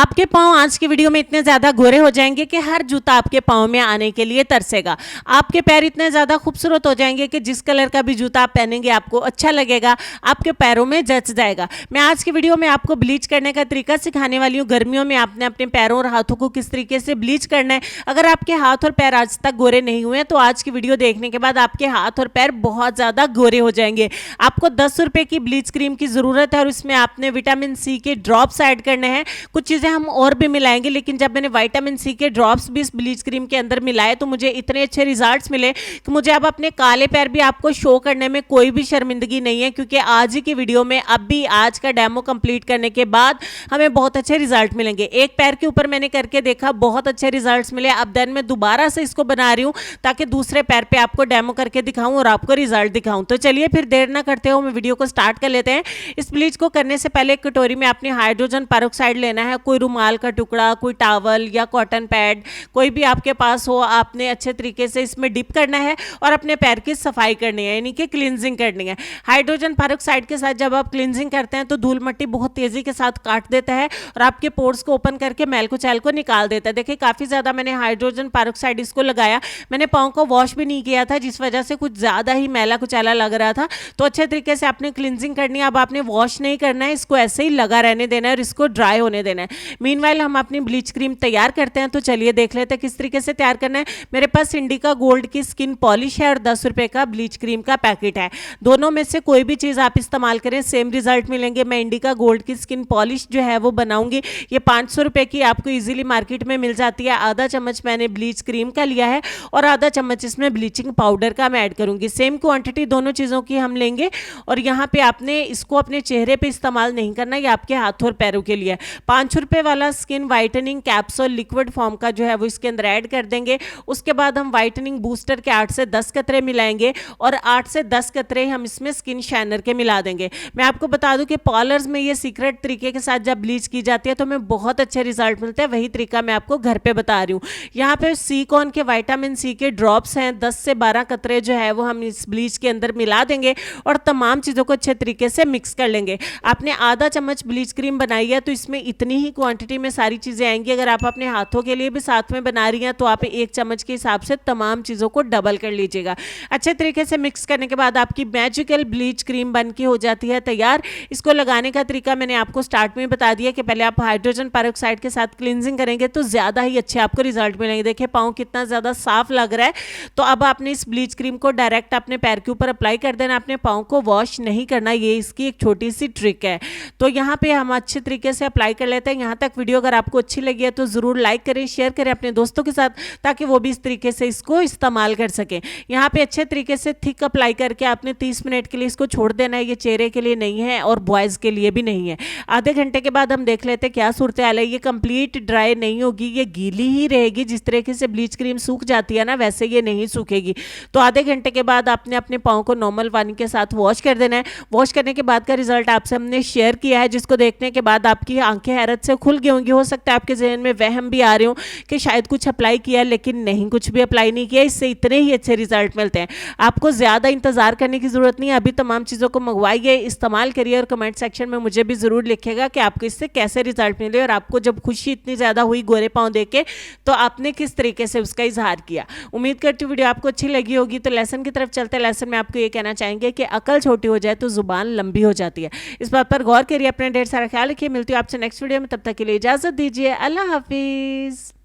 आपके पाँव आज की वीडियो में इतने ज़्यादा गोरे हो जाएंगे कि हर जूता आपके पाँव में आने के लिए तरसेगा। आपके पैर इतने ज़्यादा खूबसूरत हो जाएंगे कि जिस कलर का भी जूता आप पहनेंगे आपको अच्छा लगेगा, आपके पैरों में जच जाएगा। मैं आज की वीडियो में आपको ब्लीच करने का तरीका सिखाने वाली हूँ। गर्मियों में आपने अपने पैरों और हाथों को किस तरीके से ब्लीच करना है। अगर आपके हाथ और पैर आज तक गोरे नहीं हुए तो आज की वीडियो देखने के बाद आपके हाथ और पैर बहुत ज़्यादा गोरे हो जाएंगे। आपको 10 रुपये की ब्लीच क्रीम की ज़रूरत है और इसमें आपने विटामिन सी के ड्रॉप्स ऐड करने हैं। कुछ चीज़ें हम और भी मिलाएंगे, लेकिन जब मैंने विटामिन सी के ड्रॉप्स भी इस ब्लीच क्रीम के अंदर मिलाए तो मुझे इतने अच्छे रिजल्ट्स मिले कि मुझे अब अपने काले पैर भी आपको शो करने में कोई भी शर्मिंदगी नहीं है, क्योंकि आज ही की वीडियो में अब भी आज का डेमो कंप्लीट करने के बाद हमें बहुत अच्छे रिजल्ट मिलेंगे। एक पैर के ऊपर मैंने करके देखा, बहुत अच्छे रिजल्ट्स मिले। अब देन मैं दोबारा से इसको बना रही हूँ ताकि दूसरे पैर पे आपको डेमो करके दिखाऊं और आपको रिजल्ट दिखाऊं। तो चलिए फिर देर ना करते हो, मैं वीडियो को स्टार्ट कर लेते हैं। इस ब्लीच को करने से पहले एक कटोरी में आपने हाइड्रोजन पेरोक्साइड लेना है। कोई रुमाल का टुकड़ा, कोई टॉवल या कॉटन पैड, कोई भी आपके पास हो, आपने अच्छे तरीके से इसमें डिप करना है और अपने पैर की सफाई करनी है, यानी कि क्लींजिंग करनी है। हाइड्रोजन पेरोक्साइड के साथ जब आप क्लींजिंग करते हैं तो धूल मिट्टी बहुत तेजी के साथ काट देता है और आपके पोर्स को ओपन करके मैल कुचैल को निकाल देता है। देखिए काफ़ी ज़्यादा मैंने हाइड्रोजन पेरोक्साइड इसको लगाया। मैंने पाँव को वॉश भी नहीं किया था, जिस वजह से कुछ ज़्यादा ही मैला कुचैला लग रहा था। तो अच्छे तरीके से आपने क्लींजिंग करनी है। अब आपने वॉश नहीं करना है, इसको ऐसे ही लगा रहने देना है और इसको ड्राई होने देना है। मीनवाइल हम अपनी ब्लीच क्रीम तैयार करते हैं। तो चलिए देख लेते हैं किस तरीके से तैयार करना है। मेरे पास इंडिका गोल्ड की स्किन पॉलिश है और 10 रुपये का ब्लीच क्रीम का पैकेट है। दोनों में से कोई भी चीज़ आप इस्तेमाल करें, सेम रिजल्ट मिलेंगे। मैं इंडिका गोल्ड की स्किन पॉलिश जो है वो बनाऊंगी। ये 500 रुपये की आपको इजीली मार्केट में मिल जाती है। आधा चम्मच मैंने ब्लीच क्रीम का लिया है और आधा चम्मच इसमें ब्लीचिंग पाउडर का मैं ऐड करूंगी। सेम क्वांटिटी दोनों चीज़ों की हम लेंगे और यहाँ पे आपने इसको अपने चेहरे पे इस्तेमाल नहीं करना, ये आपके हाथों और पैरों के लिए। 5 रुपये वाला skin whitening capsule liquid form का जो है वो इसके अंदर ऐड कर देंगे। उसके बाद हम वाइटनिंग बूस्टर के 8 से 10 कतरे मिलाएंगे और 8 से 10 कतरे हम इसमें स्किन शाइनर के मिला देंगे। मैं आपको बता दूं कि पार्लर्स में ये सीक्रेट तरीके के साथ जब ब्लीच की जाती है तो हमें बहुत अच्छे रिजल्ट मिलते हैं। वही तरीका मैं आपको घर पे बता रही हूँ। यहाँ पे सीकॉन के विटामिन सी के ड्रॉप्स हैं, 10 से 12 कतरे जो है वो हम इस ब्लीच के अंदर मिला देंगे और तमाम चीज़ों को अच्छे तरीके से मिक्स कर लेंगे। आपने आधा चम्मच ब्लीच क्रीम बनाई है तो इसमें इतनी ही क्वांटिटी में सारी चीज़ें आएंगी। अगर आप अपने हाथों के लिए भी साथ में बना रही हैं तो आप 1 चम्मच के हिसाब से तमाम चीज़ों को डबल कर लीजिएगा। अच्छे तरीके से मिक्स करने के बाद आपकी मैजिकल ब्लीच क्रीम बन के हो जाती है तैयार। इसको लगाने का तरीका मैंने आपको स्टार्ट में बता दिया कि पहले आप हाइड्रोजन पेरोक्साइड के साथ क्लींजिंग करेंगे तो ज़्यादा ही अच्छे आपको रिजल्ट मिलेंगे। देखिए पाँव कितना ज़्यादा साफ लग रहा है। तो अब आपने इस ब्लीच क्रीम को डायरेक्ट अपने पैर के ऊपर अप्लाई कर देना, अपने पाँव को वॉश नहीं करना। ये इसकी एक छोटी सी ट्रिक है। तो यहाँ पे हम अच्छे तरीके से अप्लाई कर लेते हैं। यहाँ तक वीडियो अगर आपको अच्छी लगी है तो ज़रूर लाइक करें, शेयर करें अपने दोस्तों के साथ, ताकि वो भी इस तरीके से इसको इस्तेमाल कर सकें। यहाँ पे अच्छे तरीके से थिक अप्लाई करके आपने 30 मिनट के लिए इसको छोड़ देना है। ये चेहरे के लिए नहीं है और बॉयज़ के लिए भी नहीं है। आधे घंटे के बाद हम देख लेते हैं क्या सूरत हाल है। ये कंप्लीट ड्राई नहीं होगी, ये गीली ही रहेगी। जिस तरीके से ब्लीच क्रीम सूख जाती है ना, वैसे ये नहीं सूखेगी। तो आधे घंटे के बाद आपने अपने पाँव को नॉर्मल पानी के साथ वॉश कर देना है। वॉश करने के बाद का रिजल्ट आपसे हमने शेयर किया है, जिसको देखने के बाद आपकी आंखें हैरत से खुल गई होंगी। हो सकता है आपके जहन में वहम भी आ रहे हो कि शायद कुछ अप्लाई किया, लेकिन नहीं, कुछ भी अप्लाई नहीं किया। इससे इतने ही अच्छे रिजल्ट मिलते हैं। आपको ज़्यादा इंतजार करने की ज़रूरत नहीं है। अभी तमाम चीज़ों को मंगवाइए, इस्तेमाल करिए और कमेंट सेक्शन में मुझे भी ज़रूर लिखिएगा कि आपको इससे कैसे रिजल्ट मिले और आपको जब खुशी इतनी ज़्यादा हुई गोरे पाँव देके तो आपने किस तरीके से उसका इजहार किया। उम्मीद करती हूँ वीडियो आपको अच्छी लगी होगी। तो लेसन की तरफ चलते हैं। लेसन में आपको ये कहना चाहेंगे कि अकल छोटी हो जाए तो जुबान लंबी हो जाती है। इस बात पर गौर करिए, अपने ढेर सारा ख्याल रखिए। मिलती हूँ आपसे नेक्स्ट वीडियो में, तब तक के लिए इजाज़त दीजिए। अल्लाह हाफिज़।